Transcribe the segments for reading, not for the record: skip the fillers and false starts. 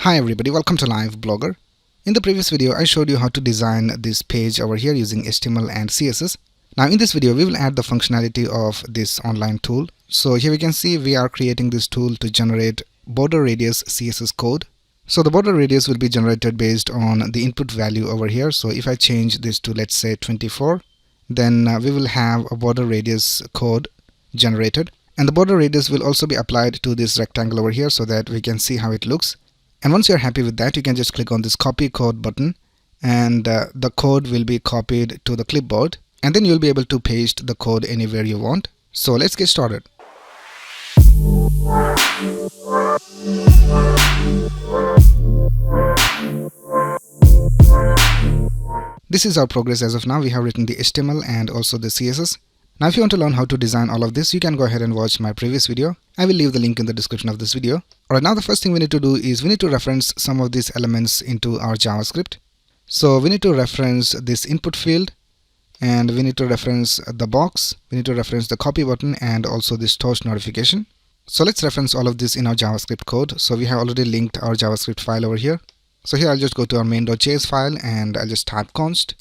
Hi everybody, welcome to Live Blogger. In the previous video, I showed you how to design this page over here using HTML and CSS. Now in this video, we will add the functionality of this online tool. So here we can see we are creating this tool to generate border radius CSS code. So the border radius will be generated based on the input value over here. So if I change this to, let's say, 24, then we will have a border radius code generated. And the border radius will also be applied to this rectangle over here so that we can see how it looks. And once you're happy with that, you can just click on this copy code button, and the code will be copied to the clipboard, and then you'll be able to paste the code anywhere you want. So let's get started. This is our progress as of now. We have written the HTML and also the CSS. Now if you want to learn how to design all of this, you can go ahead and watch my previous video. I will leave the link in the description of this video. Alright, now the first thing we need to do is we need to reference some of these elements into our JavaScript. So we need to reference this input field, and we need to reference the box, we need to reference the copy button, and also this toast notification. So let's reference all of this in our JavaScript code. So we have already linked our JavaScript file over here. So here I'll just go to our main.js file and I'll just type const.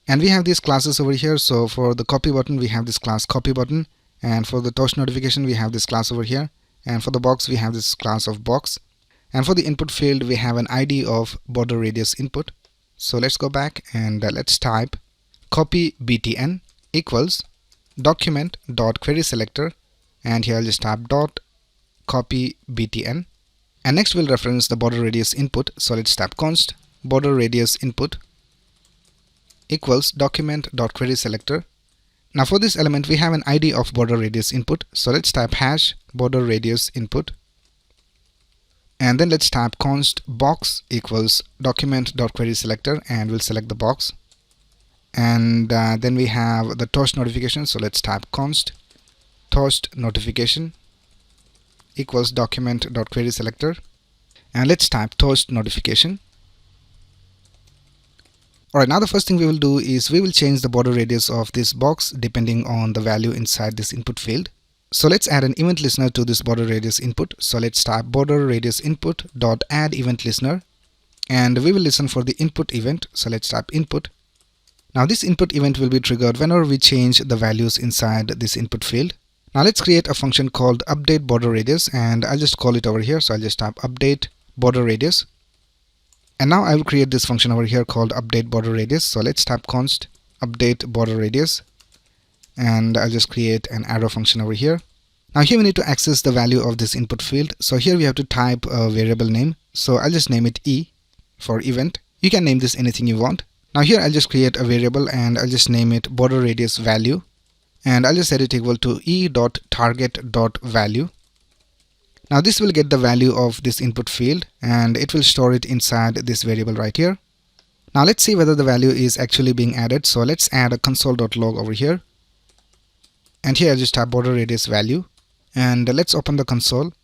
And we have these classes over here. So for the copy button, we have this class copy button, and for the toast notification, we have this class over here, and for the box, we have this class of box, and for the input field, we have an ID of border radius input. So let's go back and let's type copy btn equals document.querySelector, and here I'll just type dot copy btn, and next we'll reference the border radius input. So let's type const border radius input equals document.querySelector. Now for this element, we have an ID of border radius input. So let's type hash border radius input, and then let's type const box equals document.querySelector, and we'll select the box. And then we have the toast notification. So let's type const toast notification equals document.querySelector, and let's type toast notification. Alright, now the first thing we will do is we will change the border radius of this box depending on the value inside this input field. So let's add an event listener to this border radius input. So let's type border radius input dot add event listener, and we will listen for the input event. So let's type input. Now this input event will be triggered whenever we change the values inside this input field. Now let's create a function called update border radius, and I'll just call it over here. So I'll just type update border radius. And now I will create this function over here called update border radius. So let's type const update border radius, and I'll just create an arrow function over here. Now here we need to access the value of this input field. So here we have to type a variable name. So I'll just name it e for event. You can name this anything you want. Now here I'll just create a variable and I'll just name it border radius value, and I'll just set it equal to e.target.value. Now this will get the value of this input field, and it will store it inside this variable right here. Now let's see whether the value is actually being added. So let's add a console.log over here, and here I'll just type border radius value, and let's open the console.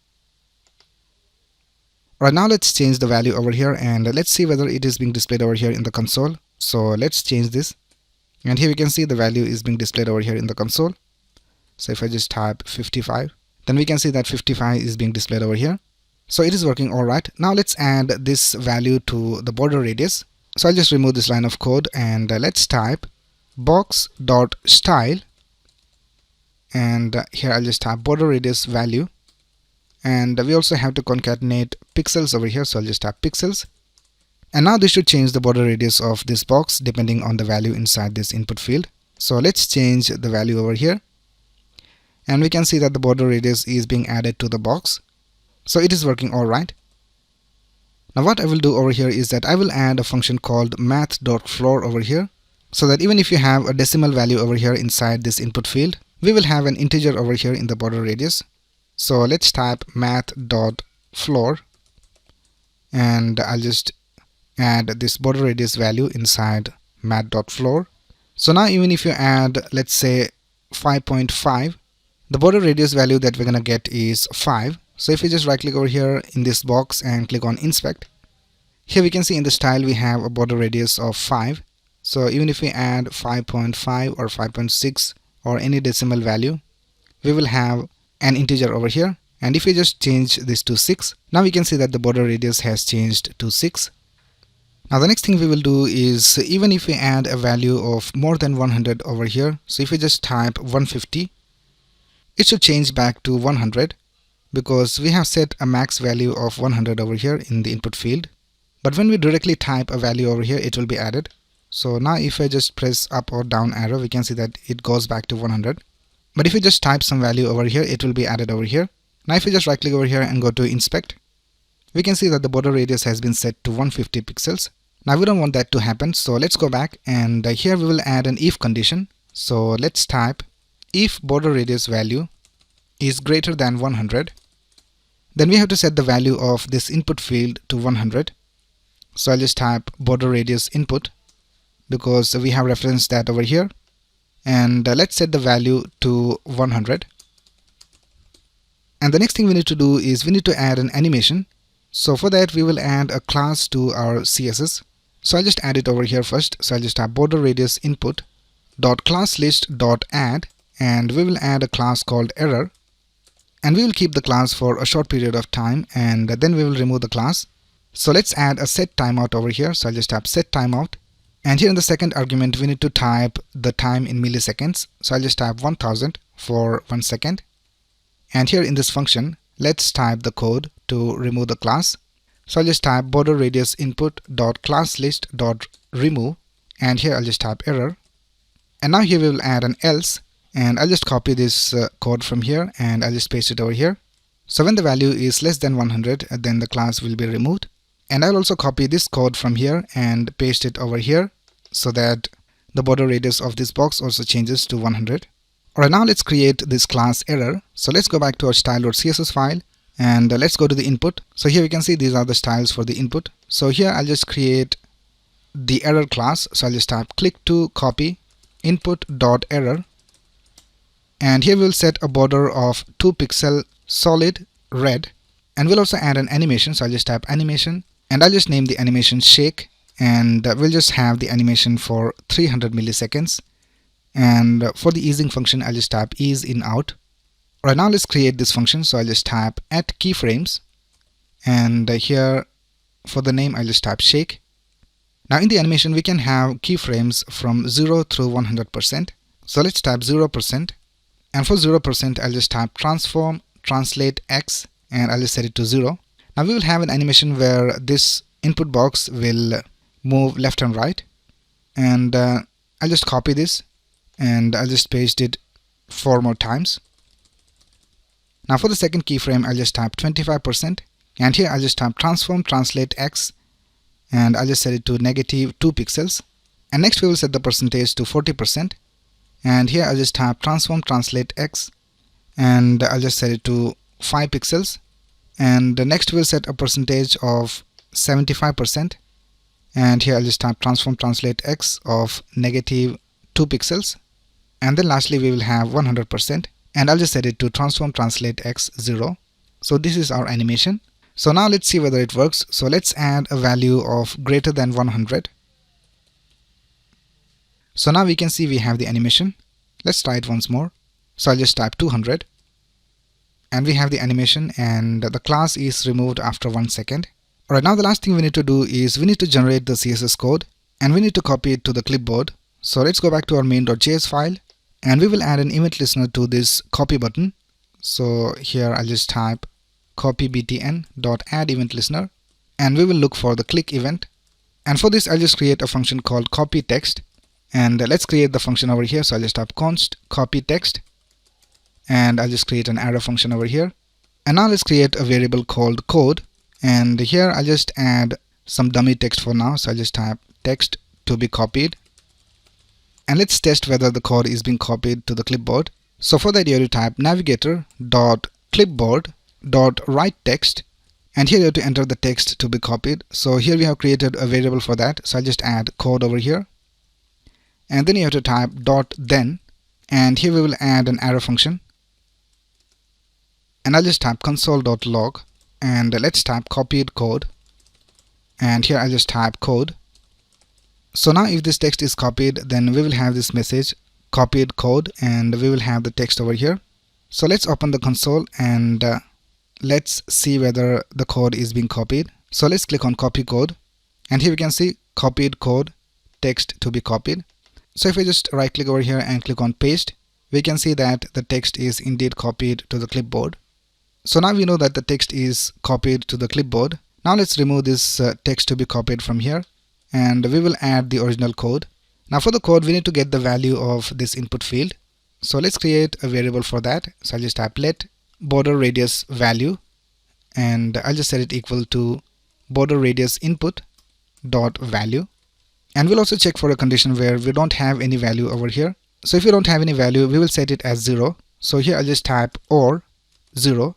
Right now let's change the value over here, and let's see whether it is being displayed over here in the console. So let's change this, and here we can see the value is being displayed over here in the console. So if I just type 55, then we can see that 55 is being displayed over here. So it is working all right. Now let's add this value to the border radius. So I'll just remove this line of code, and let's type box.style, and here I'll just type border radius value, and we also have to concatenate pixels over here. So I'll just type pixels, and now this should change the border radius of this box depending on the value inside this input field. So let's change the value over here, and we can see that the border radius is being added to the box. So it is working all right. Now what I will do over here is that I will add a function called math.floor over here, so that even if you have a decimal value over here inside this input field, we will have an integer over here in the border radius. So let's type math.floor, and I'll just add this border radius value inside math.floor. So now even if you add, let's say, 5.5, the border radius value that we're gonna get is 5. So if we just right click over here in this box and click on inspect, here we can see in the style we have a border radius of 5. So even if we add 5.5 or 5.6 or any decimal value, we will have an integer over here, And if we just change this to 6, now we can see that the border radius has changed to 6. Now the next thing we will do is, even if we add a value of more than 100 over here, so if we just type 150, it should change back to 100 because we have set a max value of 100 over here in the input field. But when we directly type a value over here, it will be added. So now if I just press up or down arrow, we can see that it goes back to 100. But if we just type some value over here, it will be added over here. Now if we just right click over here and go to inspect, we can see that the border radius has been set to 150 pixels. Now we don't want that to happen, so let's go back, and here we will add an if condition. So let's type if border radius value is greater than 100, then we have to set the value of this input field to 100. So I'll just type border radius input because we have referenced that over here, and let's set the value to 100. And the next thing we need to do is we need to add an animation. So for that we will add a class to our CSS. So I'll just add it over here first. So I'll just type border radius input dot class list dot add, and we will add a class called error, and we will keep the class for a short period of time, and then we will remove the class. So let's add a set timeout over here. So I'll just type set timeout, and here in the second argument we need to type the time in milliseconds. So I'll just type 1000 for 1 second, and here in this function let's type the code to remove the class. So I'll just type border radius input dot class list dot remove, and here I'll just type error, and now here we will add an else, and I'll just copy this code from here and I'll just paste it over here. So when the value is less than 100, then the class will be removed, and I'll also copy this code from here and paste it over here so that the border radius of this box also changes to 100. Alright, now let's create this class error. So let's go back to our style.css file, and let's go to the input. So here we can see these are the styles for the input. So here I'll just create the error class. So I'll just type click to copy input.error, and here we'll set a border of 2 pixel solid red, and we'll also add an animation. So I'll just type animation, and I'll just name the animation shake, and we'll just have the animation for 300 milliseconds, and for the easing function I'll just type ease in out. Right, now let's create this function. So I'll just type at keyframes, and here for the name I'll just type shake. Now in the animation we can have keyframes from 0 through 100%. So let's type 0%, and for 0% I'll just type transform translate x, and I'll just set it to 0. Now we will have an animation where this input box will move left and right, and I'll just copy this and I'll just paste it 4 more times. Now for the second keyframe I'll just type 25%, and here I'll just type transform translate x, and I'll just set it to -2 pixels. And next we will set the percentage to 40%, and here I'll just type transform translate x, and I'll just set it to 5 pixels. And next we'll set a percentage of 75%, and here I'll just type transform translate x of -2 pixels. And then lastly we will have 100%, and I'll just set it to transform translate x 0. So this is our animation. So now let's see whether it works. So let's add a value of greater than 100. So now we can see we have the animation. Let's try it once more. So I'll just type 200, and we have the animation, and the class is removed after 1 second. Alright, now the last thing we need to do is we need to generate the CSS code, and we need to copy it to the clipboard. So let's go back to our main.js file, and we will add an event listener to this copy button. So here I'll just type copy btn.add event listener, and we will look for the click event. And for this I'll just create a function called copy text, and let's create the function over here. So I'll just type const copy text, and I'll just create an arrow function over here. And now let's create a variable called code, and here I'll just add some dummy text for now. So I'll just type text to be copied, and let's test whether the code is being copied to the clipboard. So for that you have to type navigator.clipboard.write text, and here you have to enter the text to be copied. So here we have created a variable for that. So I'll just add code over here, and then you have to type .then, and here we will add an arrow function, and I'll just type console.log, and let's type copied code, and here I'll just type code. So now if this text is copied, then we will have this message copied code, and we will have the text over here. So let's open the console, and let's see whether the code is being copied. So let's click on copy code, and here we can see copied code, text to be copied. So if I just right click over here and click on paste, we can see that the text is indeed copied to the clipboard. So now we know that the text is copied to the clipboard. Now let's remove this text to be copied from here, and we will add the original code. Now for the code, we need to get the value of this input field. So let's create a variable for that. So I'll just type let border radius value, and I'll just set it equal to border radius input dot value. And we'll also check for a condition where we don't have any value over here. So if we don't have any value, we will set it as 0. So here I'll just type or 0.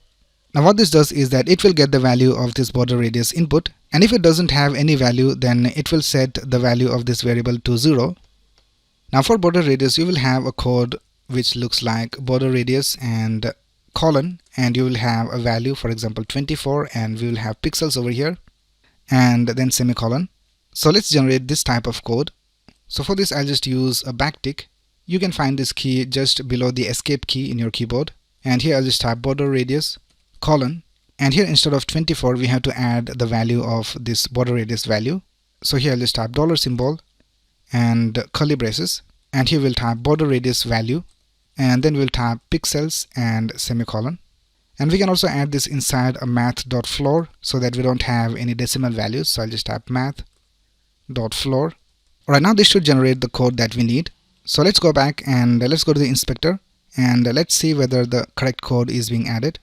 Now what this does is that it will get the value of this border radius input, and if it doesn't have any value, then it will set the value of this variable to 0. Now for border radius, you will have a code which looks like border radius and colon, and you will have a value, for example 24, and we will have pixels over here, and then semicolon. So let's generate this type of code. So for this, I'll just use a backtick. You can find this key just below the escape key in your keyboard, and here I'll just type border radius colon, and here instead of 24 we have to add the value of this border radius value. So here I'll just type dollar symbol and curly braces, and here we'll type border radius value, and then we'll type pixels and semicolon. And we can also add this inside a math.floor so that we don't have any decimal values. So I'll just type math.floor. Alright, now this should generate the code that we need. So let's go back and let's go to the inspector, and let's see whether the correct code is being added.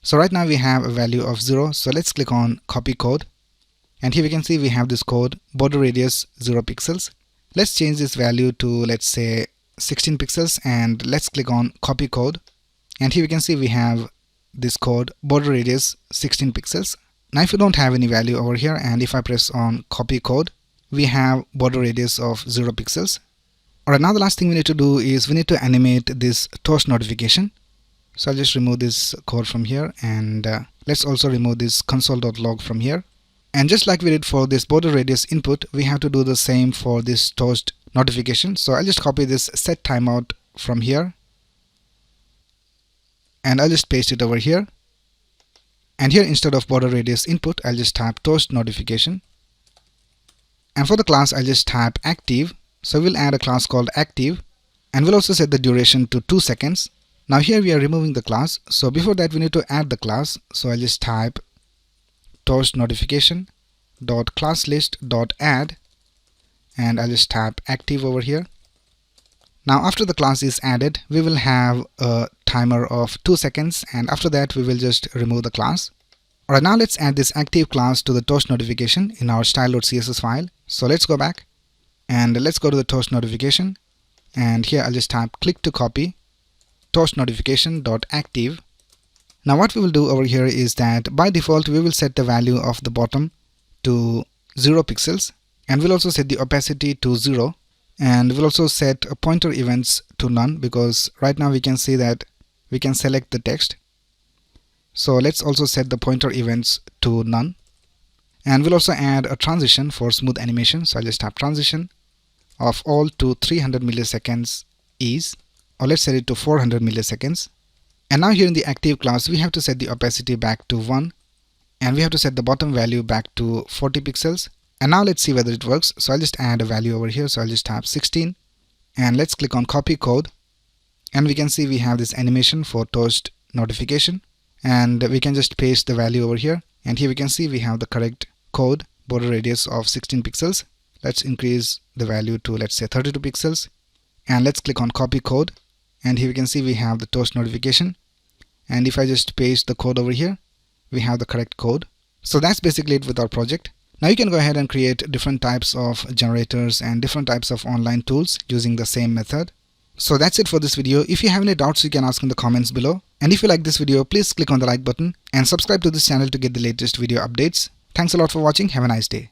So right now we have a value of 0. So let's click on copy code, and here we can see we have this code border radius 0 pixels. Let's change this value to, let's say, 16 pixels, and let's click on copy code, and here we can see we have this code border radius 16 pixels. Now if you don't have any value over here, and if I press on copy code, we have border radius of 0 pixels. Alright, now the last thing we need to do is we need to animate this toast notification. So I'll just remove this code from here, and let's also remove this console.log from here. And just like we did for this border radius input, we have to do the same for this toast notification. So I'll just copy this set timeout from here, and I'll just paste it over here. And here instead of border radius input, I'll just type toast notification. And for the class, I'll just type active. So we'll add a class called active, and we'll also set the duration to 2 seconds. Now here we are removing the class. So before that we need to add the class. So I'll just type toast notification dot class list dot add, and I'll just type active over here. Now after the class is added, we will have a timer of 2 seconds, and after that we will just remove the class. Alright, now let's add this active class to the toast notification in our style.css file. So let's go back and let's go to the toast notification, and here I'll just type click to copy toast notification dot active. Now what we will do over here is that by default we will set the value of the bottom to 0 pixels, and we'll also set the opacity to 0, and we'll also set pointer events to none, because right now we can see that we can select the text. So let's also set the pointer events to none, and we'll also add a transition for smooth animation. So I'll just type transition of all to 300 milliseconds ease, or let's set it to 400 milliseconds. And now here in the active class we have to set the opacity back to 1, and we have to set the bottom value back to 40 pixels. And now let's see whether it works. So I'll just add a value over here. So I'll just type 16, and let's click on copy code, and we can see we have this animation for toast notification, and we can just paste the value over here, and here we can see we have the correct code border radius of 16 pixels. Let's increase the value to, let's say, 32 pixels, and let's click on copy code, and here we can see we have the toast notification, and if I just paste the code over here, we have the correct code. So that's basically it with our project. Now you can go ahead and create different types of generators and different types of online tools using the same method. So that's it for this video. If you have any doubts, you can ask in the comments below. And if you like this video, please click on the like button and subscribe to this channel to get the latest video updates. Thanks a lot for watching. Have a nice day.